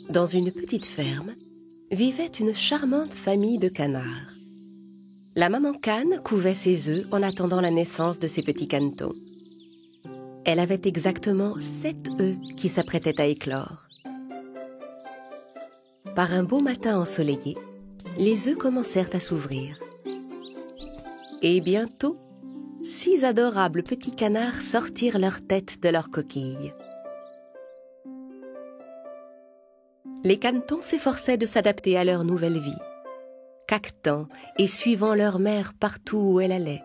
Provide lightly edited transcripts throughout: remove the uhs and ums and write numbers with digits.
Dans une petite ferme, vivait une charmante famille de canards. La maman cane couvait ses œufs en attendant la naissance de ses petits canetons. Elle avait exactement 7 œufs qui s'apprêtaient à éclore. Par un beau matin ensoleillé, les œufs commencèrent à s'ouvrir. Et bientôt, 6 adorables petits canards sortirent leur tête de leur coquille. Les canetons s'efforçaient de s'adapter à leur nouvelle vie, caquetant et suivant leur mère partout où elle allait.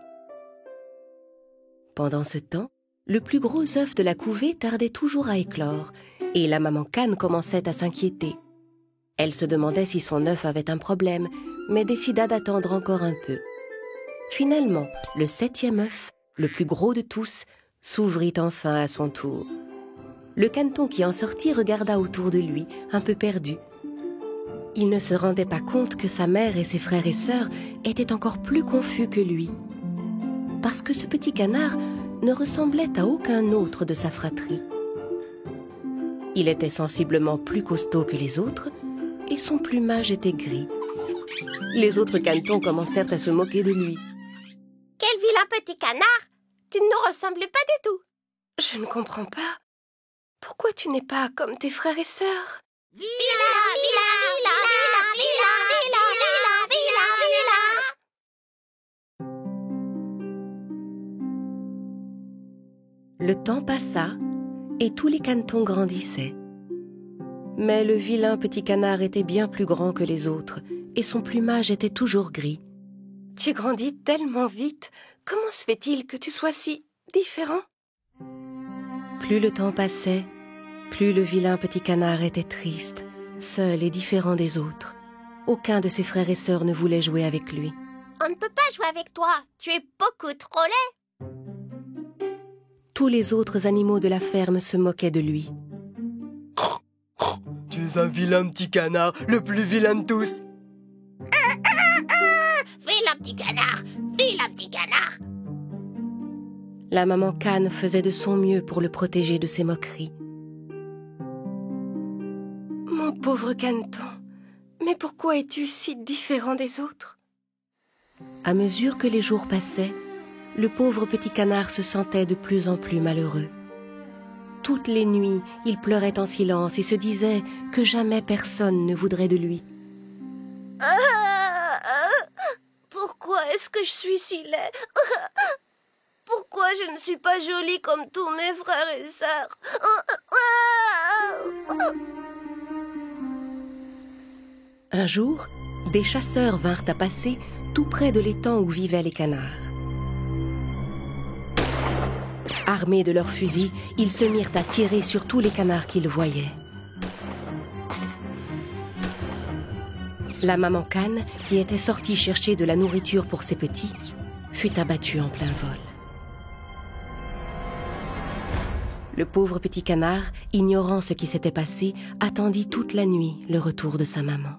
Pendant ce temps, le plus gros œuf de la couvée tardait toujours à éclore et la maman cane commençait à s'inquiéter. Elle se demandait si son œuf avait un problème, mais décida d'attendre encore un peu. Finalement, le 7e œuf, le plus gros de tous, s'ouvrit enfin à son tour. Le caneton qui en sortit regarda autour de lui, un peu perdu. Il ne se rendait pas compte que sa mère et ses frères et sœurs étaient encore plus confus que lui. Parce que ce petit canard ne ressemblait à aucun autre de sa fratrie. Il était sensiblement plus costaud que les autres et son plumage était gris. Les autres canetons commencèrent à se moquer de lui. « Quel vilain petit canard! Tu ne nous ressembles pas du tout !»« Je ne comprends pas. Pourquoi tu n'es pas comme tes frères et sœurs ?»« Vilain, vilain, vilain, vilain, vilain, vilain, vilain, vilain. » Le temps passa et tous les canetons grandissaient. Mais le vilain petit canard était bien plus grand que les autres et son plumage était toujours gris. « Tu grandis tellement vite. Comment se fait-il que tu sois si différent ?» Plus le temps passait, plus le vilain petit canard était triste, seul et différent des autres. Aucun de ses frères et sœurs ne voulait jouer avec lui. « On ne peut pas jouer avec toi. Tu es beaucoup trop laid. » Tous les autres animaux de la ferme se moquaient de lui. « Tu es un vilain petit canard, le plus vilain de tous. »« Vilain petit canard, vilain petit canard. » La maman cane faisait de son mieux pour le protéger de ces moqueries. « Mon pauvre caneton, mais pourquoi es-tu si différent des autres ?» À mesure que les jours passaient, le pauvre petit canard se sentait de plus en plus malheureux. Toutes les nuits, il pleurait en silence et se disait que jamais personne ne voudrait de lui. Pourquoi est-ce que je suis si laid? Pourquoi je ne suis pas jolie comme tous mes frères et sœurs? Un jour, des chasseurs vinrent à passer tout près de l'étang où vivaient les canards. Armés de leurs fusils, ils se mirent à tirer sur tous les canards qu'ils voyaient. La maman cane, qui était sortie chercher de la nourriture pour ses petits, fut abattue en plein vol. Le pauvre petit canard, ignorant ce qui s'était passé, attendit toute la nuit le retour de sa maman.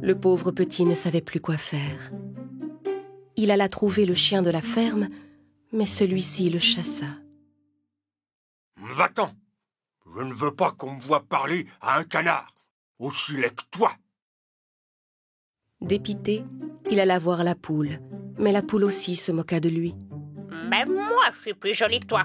Le pauvre petit ne savait plus quoi faire. Il alla trouver le chien de la ferme, mais celui-ci le chassa. « Va-t'en! Je ne veux pas qu'on me voie parler à un canard, aussi laid que toi !» Dépité, il alla voir la poule, mais la poule aussi se moqua de lui. « Même moi, je suis plus jolie que toi. »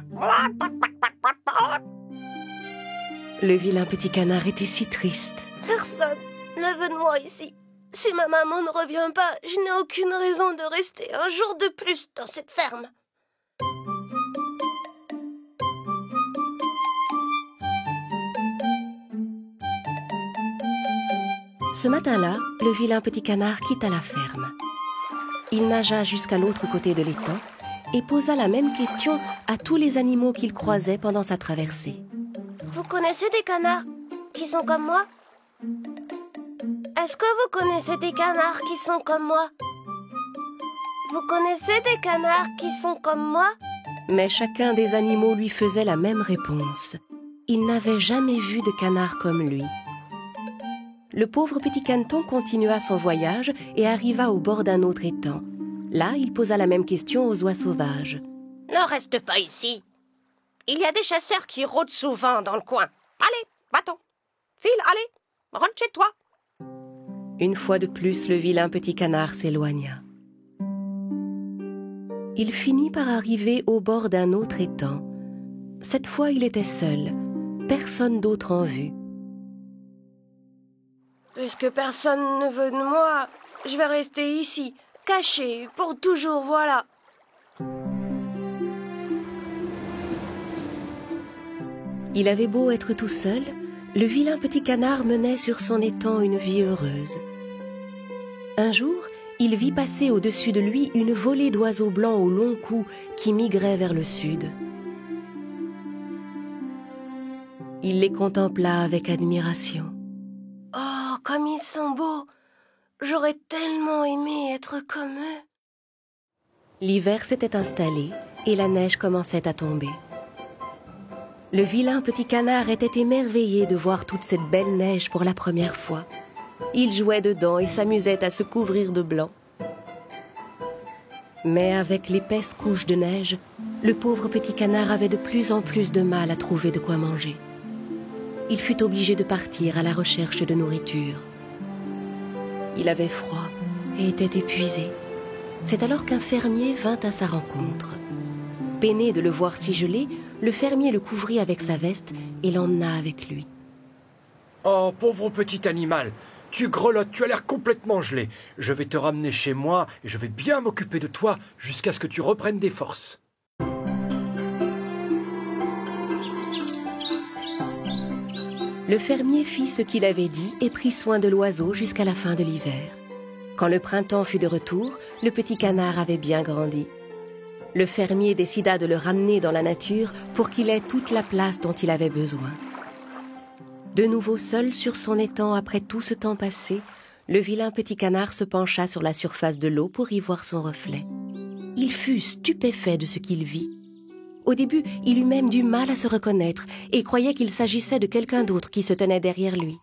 Le vilain petit canard était si triste. « Personne ne veut de moi ici. Si ma maman ne revient pas, je n'ai aucune raison de rester un jour de plus dans cette ferme. » Ce matin-là, le vilain petit canard quitta la ferme. Il nagea jusqu'à l'autre côté de l'étang et posa la même question à tous les animaux qu'il croisait pendant sa traversée. « Vous connaissez des canards qui sont comme moi? Est-ce que vous connaissez des canards qui sont comme moi? Vous connaissez des canards qui sont comme moi? » Mais chacun des animaux lui faisait la même réponse. Il n'avait jamais vu de canard comme lui. Le pauvre petit caneton continua son voyage et arriva au bord d'un autre étang. Là, il posa la même question aux oies sauvages. « Ne reste pas ici. Il y a des chasseurs qui rôdent souvent dans le coin. Allez, va-t'en. File, allez, rentre chez toi. Une fois de plus, le vilain petit canard s'éloigna. Il finit par arriver au bord d'un autre étang. Cette fois, il était seul, personne d'autre en vue. Puisque personne ne veut de moi, je vais rester ici, caché, pour toujours, voilà. Il avait beau être tout seul, le vilain petit canard menait sur son étang une vie heureuse. Un jour, il vit passer au-dessus de lui une volée d'oiseaux blancs au long cou qui migraient vers le sud. Il les contempla avec admiration. « Oh, comme ils sont beaux! J'aurais tellement aimé être comme eux. » L'hiver s'était installé et la neige commençait à tomber. Le vilain petit canard était émerveillé de voir toute cette belle neige pour la première fois. Il jouait dedans et s'amusait à se couvrir de blanc. Mais avec l'épaisse couche de neige, le pauvre petit canard avait de plus en plus de mal à trouver de quoi manger. Il fut obligé de partir à la recherche de nourriture. Il avait froid et était épuisé. C'est alors qu'un fermier vint à sa rencontre. Peiné de le voir si gelé, le fermier le couvrit avec sa veste et l'emmena avec lui. « Oh, pauvre petit animal, tu grelottes, tu as l'air complètement gelé. Je vais te ramener chez moi et je vais bien m'occuper de toi jusqu'à ce que tu reprennes des forces. » Le fermier fit ce qu'il avait dit et prit soin de l'oiseau jusqu'à la fin de l'hiver. Quand le printemps fut de retour, le petit canard avait bien grandi. Le fermier décida de le ramener dans la nature pour qu'il ait toute la place dont il avait besoin. De nouveau seul sur son étang après tout ce temps passé, le vilain petit canard se pencha sur la surface de l'eau pour y voir son reflet. Il fut stupéfait de ce qu'il vit. Au début, il eut même du mal à se reconnaître et croyait qu'il s'agissait de quelqu'un d'autre qui se tenait derrière lui.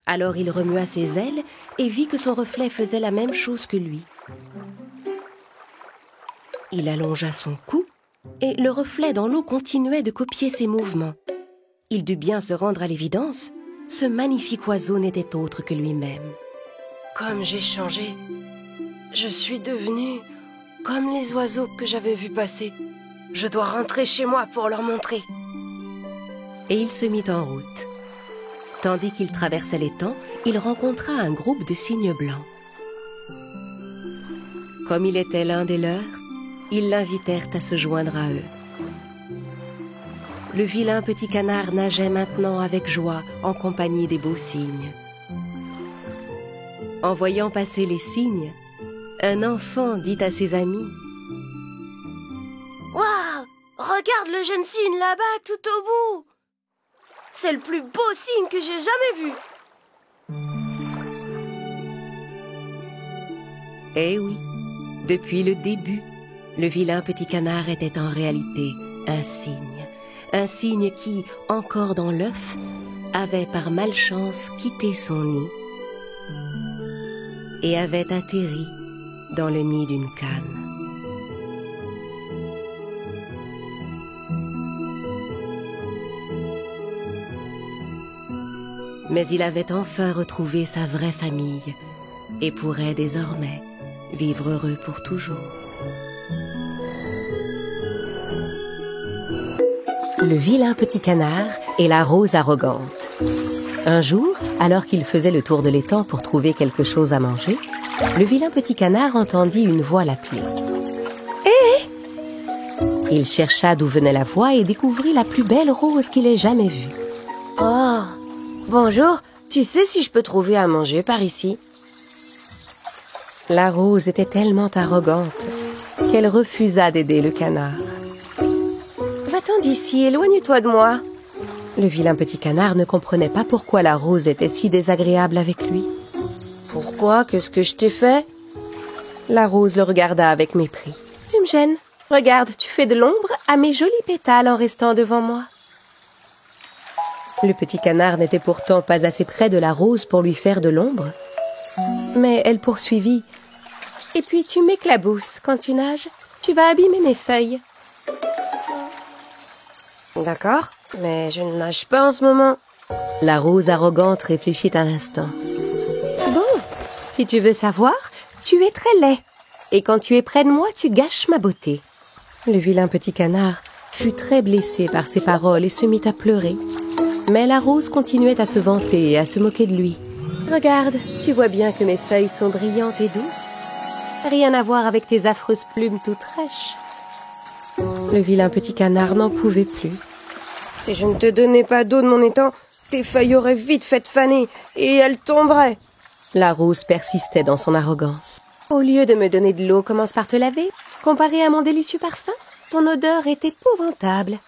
Alors il remua ses ailes et vit que son reflet faisait la même chose que lui. Il allongea son cou et le reflet dans l'eau continuait de copier ses mouvements. Il dut bien se rendre à l'évidence, ce magnifique oiseau n'était autre que lui-même. « Comme j'ai changé, je suis devenue comme les oiseaux que j'avais vus passer. Je dois rentrer chez moi pour leur montrer. » Et il se mit en route. Tandis qu'il traversait l'étang, il rencontra un groupe de cygnes blancs. Comme il était l'un des leurs, ils l'invitèrent à se joindre à eux. Le vilain petit canard nageait maintenant avec joie en compagnie des beaux cygnes. En voyant passer les cygnes, un enfant dit à ses amis: « Waouh! Regarde le jeune cygne là-bas, tout au bout! C'est le plus beau cygne que j'ai jamais vu! » Eh oui, depuis le début, le vilain petit canard était en réalité un cygne qui, encore dans l'œuf, avait par malchance quitté son nid et avait atterri dans le nid d'une cane. Mais il avait enfin retrouvé sa vraie famille et pourrait désormais vivre heureux pour toujours. Le vilain petit canard et la rose arrogante. Un jour, alors qu'il faisait le tour de l'étang pour trouver quelque chose à manger, le vilain petit canard entendit une voix l'appeler. « Hé !» Il chercha d'où venait la voix et découvrit la plus belle rose qu'il ait jamais vue. « Oh, bonjour, tu sais si je peux trouver à manger par ici ?» La rose était tellement arrogante qu'elle refusa d'aider le canard. Va-t'en d'ici, éloigne-toi de moi. Le vilain petit canard ne comprenait pas pourquoi la rose était si désagréable avec lui. Pourquoi? Qu'est-ce que je t'ai fait? La rose le regarda avec mépris. Tu me gênes. Regarde, tu fais de l'ombre à mes jolis pétales en restant devant moi. Le petit canard n'était pourtant pas assez près de la rose pour lui faire de l'ombre. Mais elle poursuivit. Et puis tu m'éclabousses quand tu nages. Tu vas abîmer mes feuilles. D'accord, mais je ne nage pas en ce moment. La rose arrogante réfléchit un instant. Bon, si tu veux savoir, tu es très laid. Et quand tu es près de moi, tu gâches ma beauté. Le vilain petit canard fut très blessé par ces paroles et se mit à pleurer. Mais la rose continuait à se vanter et à se moquer de lui. Regarde, tu vois bien que mes feuilles sont brillantes et douces. Rien à voir avec tes affreuses plumes toutes rêches. Le vilain petit canard n'en pouvait plus. Si je ne te donnais pas d'eau de mon étang, tes feuilles auraient vite fait faner et elles tomberaient. La rose persistait dans son arrogance. Au lieu de me donner de l'eau, commence par te laver. Comparé à mon délicieux parfum, ton odeur est épouvantable.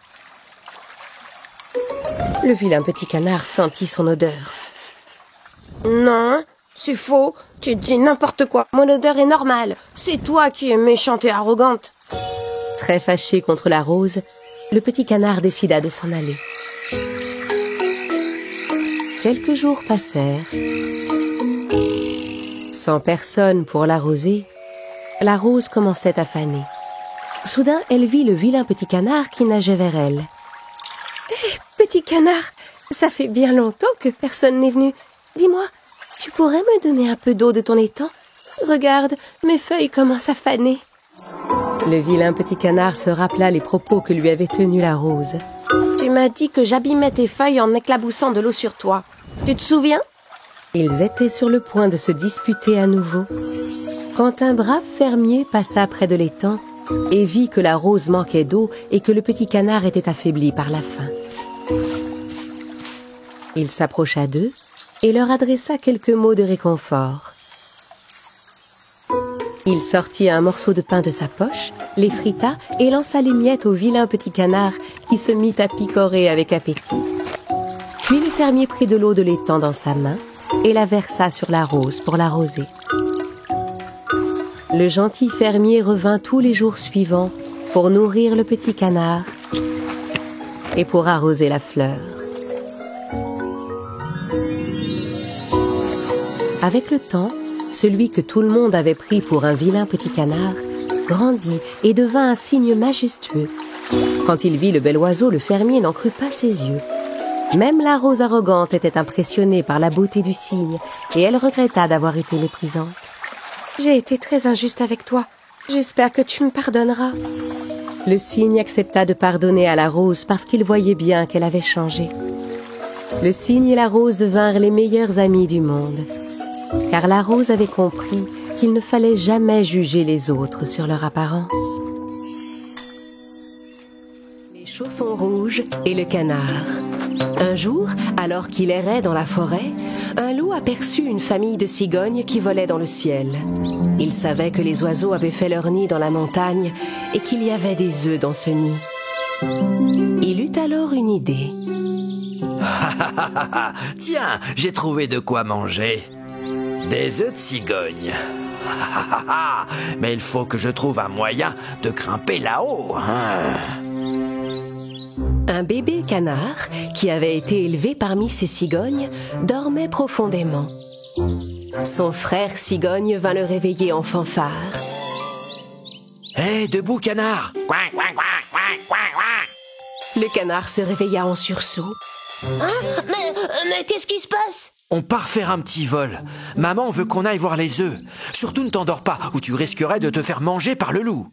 Le vilain petit canard sentit son odeur. Non, c'est faux. Tu dis n'importe quoi. Mon odeur est normale. C'est toi qui es méchante et arrogante. Très fâché contre la rose, le petit canard décida de s'en aller. Quelques jours passèrent. Sans personne pour l'arroser, la rose commençait à faner. Soudain, elle vit le vilain petit canard qui nageait vers elle. « Petit canard, ça fait bien longtemps que personne n'est venu. Dis-moi, tu pourrais me donner un peu d'eau de ton étang? Regarde, mes feuilles commencent à faner. » Le vilain petit canard se rappela les propos que lui avait tenus la rose. « Tu m'as dit que j'abîmais tes feuilles en éclaboussant de l'eau sur toi. Tu te souviens ?» Ils étaient sur le point de se disputer à nouveau, quand un brave fermier passa près de l'étang et vit que la rose manquait d'eau et que le petit canard était affaibli par la faim. Il s'approcha d'eux et leur adressa quelques mots de réconfort. Il sortit un morceau de pain de sa poche, les frita et lança les miettes au vilain petit canard qui se mit à picorer avec appétit. Puis le fermier prit de l'eau de l'étang dans sa main et la versa sur la rose pour l'arroser. Le gentil fermier revint tous les jours suivants pour nourrir le petit canard et pour arroser la fleur. Avec le temps, celui que tout le monde avait pris pour un vilain petit canard grandit et devint un cygne majestueux. Quand il vit le bel oiseau, le fermier n'en crut pas ses yeux. Même la rose arrogante était impressionnée par la beauté du cygne et elle regretta d'avoir été méprisante. « J'ai été très injuste avec toi. J'espère que tu me pardonneras. » Le cygne accepta de pardonner à la rose parce qu'il voyait bien qu'elle avait changé. Le cygne et la rose devinrent les meilleurs amis du monde, car la rose avait compris qu'il ne fallait jamais juger les autres sur leur apparence. Les chaussons rouges et le canard. Un jour, alors qu'il errait dans la forêt, un loup aperçut une famille de cigognes qui volaient dans le ciel. Il savait que les oiseaux avaient fait leur nid dans la montagne et qu'il y avait des œufs dans ce nid. Il eut alors une idée. Tiens, j'ai trouvé de quoi manger. Des œufs de cigogne. Mais il faut que je trouve un moyen de grimper là-haut. Un bébé canard, qui avait été élevé parmi ces cigognes, dormait profondément. Son frère cigogne vint le réveiller en fanfare. Hé, debout, canard! Coin, coin, coin, coin, coin, coin. Le canard se réveilla en sursaut. Hein? Mais qu'est-ce qui se passe? On part faire un petit vol. Maman veut qu'on aille voir les œufs. Surtout ne t'endors pas, ou tu risquerais de te faire manger par le loup.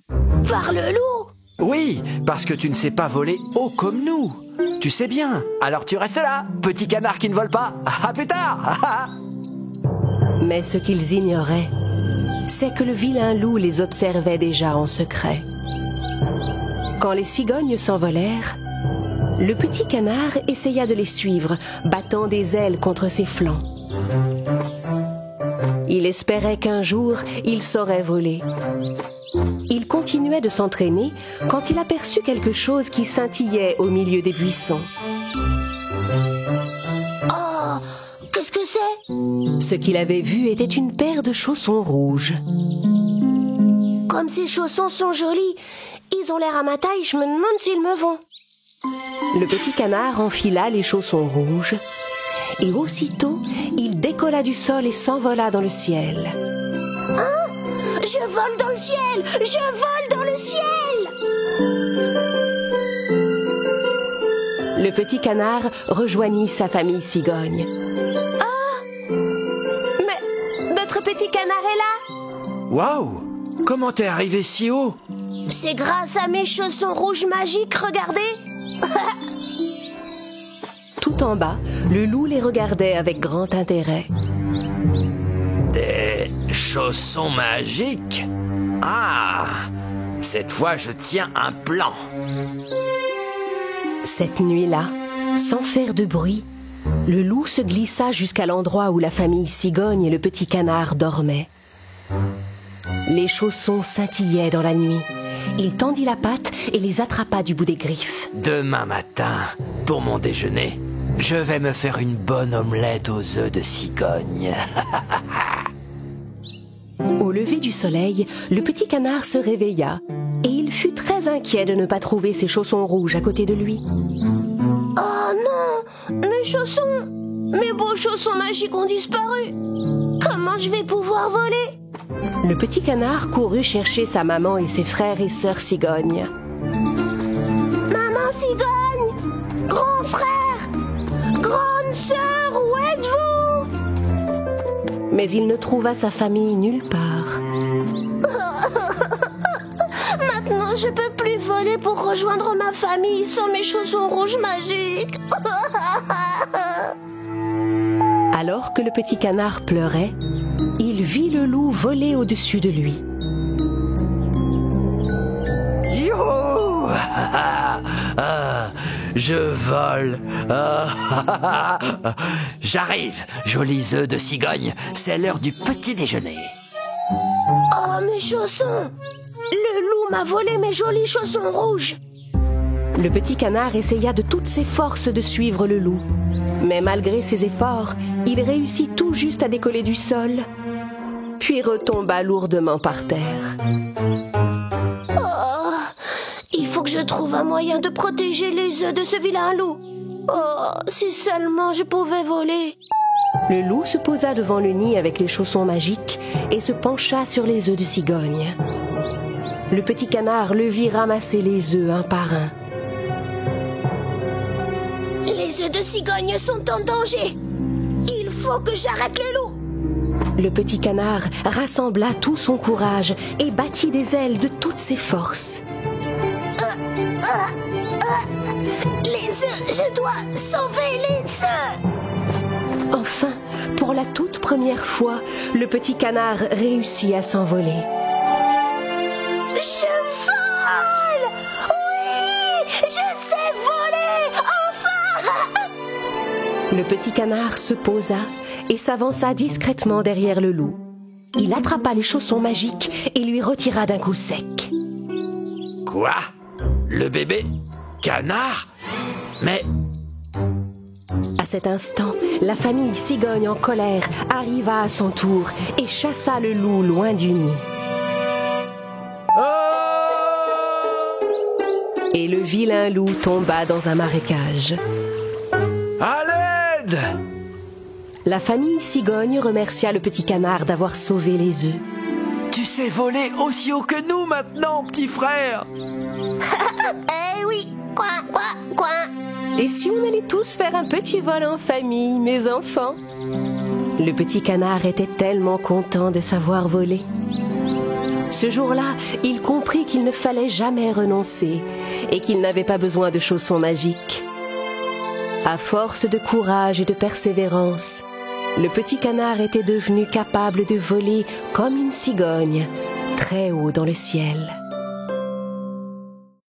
Par le loup? Oui, parce que tu ne sais pas voler haut comme nous. Tu sais bien. Alors tu restes là, petit canard qui ne vole pas. À plus tard. Mais ce qu'ils ignoraient, c'est que le vilain loup les observait déjà en secret. Quand les cigognes s'envolèrent, le petit canard essaya de les suivre, battant des ailes contre ses flancs. Il espérait qu'un jour, il saurait voler. Il continuait de s'entraîner quand il aperçut quelque chose qui scintillait au milieu des buissons. Oh, qu'est-ce que c'est? Ce qu'il avait vu était une paire de chaussons rouges. Comme ces chaussons sont jolis, ils ont l'air à ma taille, je me demande s'ils me vont. Le petit canard enfila les chaussons rouges et aussitôt, il décolla du sol et s'envola dans le ciel. Hein? Je vole dans le ciel! Je vole dans le ciel! le petit canard rejoignit sa famille cigogne. Mais notre petit canard est là. Waouh! Comment t'es arrivé si haut? C'est grâce à mes chaussons rouges magiques, regardez. Tout en bas, le loup les regardait avec grand intérêt. Des chaussons magiques? Ah! Cette fois, je tiens un plan. Cette nuit-là, sans faire de bruit, le loup se glissa jusqu'à l'endroit où la famille cigogne et le petit canard dormaient. Les chaussons scintillaient dans la nuit. Il tendit la patte et les attrapa du bout des griffes. Demain matin, pour mon déjeuner, je vais me faire une bonne omelette aux œufs de cigogne. Au lever du soleil, le petit canard se réveilla et il fut très inquiet de ne pas trouver ses chaussons rouges à côté de lui. Oh non, mes chaussons, mes beaux chaussons magiques ont disparu. Comment je vais pouvoir voler? Le petit canard courut chercher sa maman et ses frères et sœurs cigognes. Maman cigogne, grand frère, grande sœur, où êtes-vous? Mais il ne trouva sa famille nulle part. Maintenant, je peux plus voler pour rejoindre ma famille sans mes chaussons rouges magiques. Alors que le petit canard pleurait, il vit le loup voler au-dessus de lui. Youhou! Je vole. J'arrive, jolis œufs de cigogne. C'est l'heure du petit déjeuner. Oh, mes chaussons! Le loup m'a volé mes jolis chaussons rouges. Le petit canard essaya de toutes ses forces de suivre le loup. Mais malgré ses efforts, il réussit tout juste à décoller du sol, puis retomba lourdement par terre. Oh, il faut que je trouve un moyen de protéger les œufs de ce vilain loup. Oh, si seulement je pouvais voler. Le loup se posa devant le nid avec les chaussons magiques et se pencha sur les œufs de cigogne. Le petit canard le vit ramasser les œufs un par un. Les œufs de cigogne sont en danger. Il faut que j'arrête le loup. Le petit canard rassembla tout son courage et battit des ailes de toutes ses forces. Les œufs, je dois sauver les œufs. Enfin, pour la toute première fois, le petit canard réussit à s'envoler. Je vole! Oui, je sais voler! Enfin! Le petit canard se posa et s'avança discrètement derrière le loup. Il attrapa les chaussons magiques et lui retira d'un coup sec. Quoi? Le bébé canard? Mais... À cet instant, la famille cigogne en colère arriva à son tour et chassa le loup loin du nid. Et le vilain loup tomba dans un marécage. À l'aide! La famille cigogne remercia le petit canard d'avoir sauvé les œufs. Tu sais voler aussi haut que nous maintenant, petit frère! Eh oui, coin, coin, coin. Et si on allait tous faire un petit vol en famille, mes enfants? Le petit canard était tellement content de savoir voler. Ce jour-là, il comprit qu'il ne fallait jamais renoncer et qu'il n'avait pas besoin de chaussons magiques. À force de courage et de persévérance, le petit canard était devenu capable de voler comme une cigogne, très haut dans le ciel.